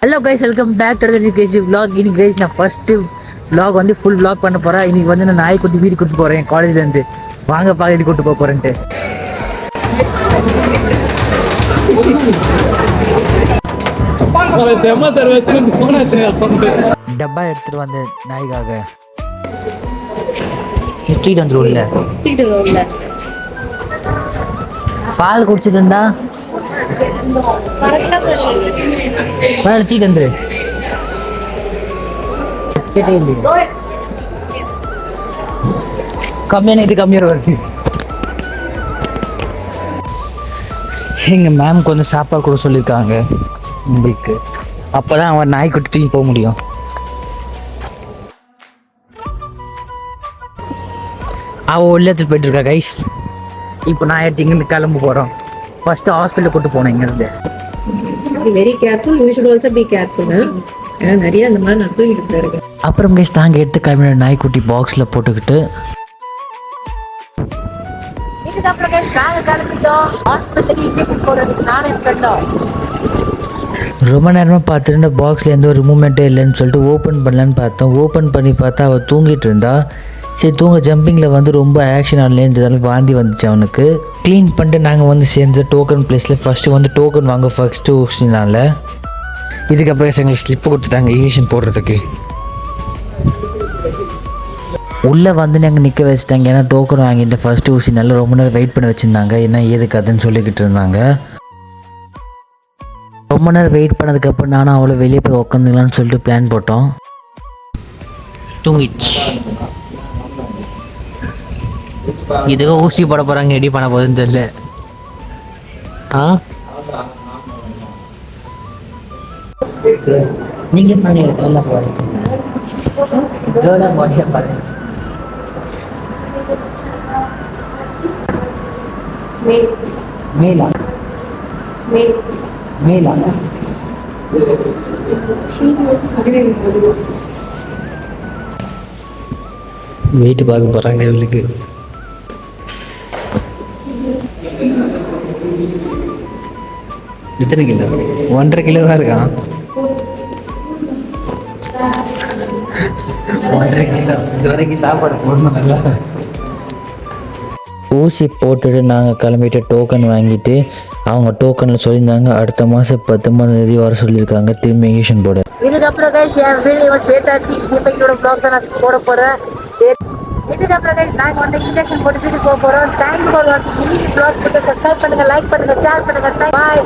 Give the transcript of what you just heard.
Hello guys, welcome back to the KG vlog. இன்னைக்கு guys நான் first vlog வந்து full vlog பண்ண போறேன். இன்னைக்கு வந்து நான் நாய்க்குட்டி வீடு கூட்டு போறேன் காலேஜ்ல இருந்து. வாங்க பாக்கெட் கூட்டு போக போறேன்ட்டு. டப்பா எடுத்துட்டு வந்து நாய்க்காக தூக்கிட்டு வந்துருவோம்ல. பால் குடிச்சிட்டு இருந்தா தூக்கிட்டு வந்துரு. கம்மியாக வருது. எங்கள் மேம்க்கு வந்து சாப்பாடு கூட சொல்லியிருக்காங்க உங்களுக்கு. அப்போ தான் அவன் நாய்க்குட்டி தூக்கி போக முடியும். அவள் உள்ள எடுத்துகிட்டு போயிட்டுருக்கா கைஸ். இப்போ நான் எடுத்து இங்கேருந்து கிளம்ப போகிறோம். ஃபஸ்ட்டு ஹாஸ்பிட்டல் கூட்டு போனேன் இங்கேருந்து. Very careful. You should also be careful. ஏன்னா நிறைய அந்த மாதிரி நான் தூங்கிட்டு இருக்கேன். அப்புறம் கைஸ் நாங்கள் எடுத்து கிளம்பின நாய்க்குட்டி பாக்ஸில் போட்டுக்கிட்டு ரொம்ப நேரமாக பார்த்துட்டு பாக்ஸில் எந்த ஒரு மூமெண்ட்டே இல்லைன்னு சொல்லிட்டு ஓப்பன் பண்ணலான்னு பார்த்தோம். ஓப்பன் பண்ணி பார்த்தா அவள் தூங்கிட்டு இருந்தா. சரி தூங்க ஜம்பிங்கில் வந்து ரொம்ப ஆக்ஷன் ஆடலேன்றதால வாந்தி வந்துச்சு அவனுக்கு. க்ளீன் பண்ணிட்டு நாங்கள் வந்து சேர்ந்து டோக்கன் பிளேஸில் ஃபஸ்ட்டு வந்து டோக்கன் வாங்க ஃபஸ்ட்டு ஊசினால. இதுக்கப்புறம் எங்களுக்கு ஸ்லிப்பு கொடுத்துட்டாங்க இன்ஜெக்ஷன் போடுறதுக்கு. உள்ளே வந்து நாங்கள் நிற்க வச்சுட்டாங்க. ஏன்னா டோக்கன் வாங்கிட்டு ஃபஸ்ட்டு ஊசினால ரொம்ப நேரம் வெயிட் பண்ணி வச்சுருந்தாங்க. என்ன ஏதுக்கு அதுன்னு சொல்லிக்கிட்டு இருந்தாங்க. ரொம்ப நேரம் வெயிட் பண்ணதுக்கப்புறம் நானும் அவ்வளோ வெளியே போய் உட்காந்துக்கலான்னு சொல்லிட்டு பிளான் போட்டோம். தூங்கிச்சு. இதுக்கு ஊசி போட போகிறாங்க, எடி பண்ண போகுதுன்னு தெரியல. நீங்கள் நல்லா பாருங்க. மேலா மேலா வெயிட் பார்க்க போகிறாங்க இவளுக்கு. எத்தனை கிலோ? 1.5 கிலோ தான் இருக்கான். 1.5 கிலோ இது வரைக்கும் சாப்பாடு போடணும் நல்லா. ஊசி போட்டுட்டு நாங்கள் கிளம்பிட்டு டோக்கன் வாங்கிட்டு அவங்க டோக்கனில் சொல்லியிருந்தாங்க அடுத்த மாதம் 19ஆம் தேதி வர சொல்லியிருக்காங்க திரும்பி இன்ஜெக்ஷன் போட. இதுக்கப்புறம் சேர்த்தாச்சு. இப்போ என்னோட ப்ளாக் தான் நான் போட போகிறேன். இதுக்கப்புறம் நாங்கள் வந்து இன்ஜெக்ஷன் போட்டு வீட்டுக்கு போக போகிறோம். தேங்க்ஸ் ஃபார் வாட்சிங். ப்ளாக் போட்டு சப்ஸ்கிரைப் பண்ணுங்கள், லைக் பண்ணுங்கள், ஷேர் பண்ணுங்கள். பாய்.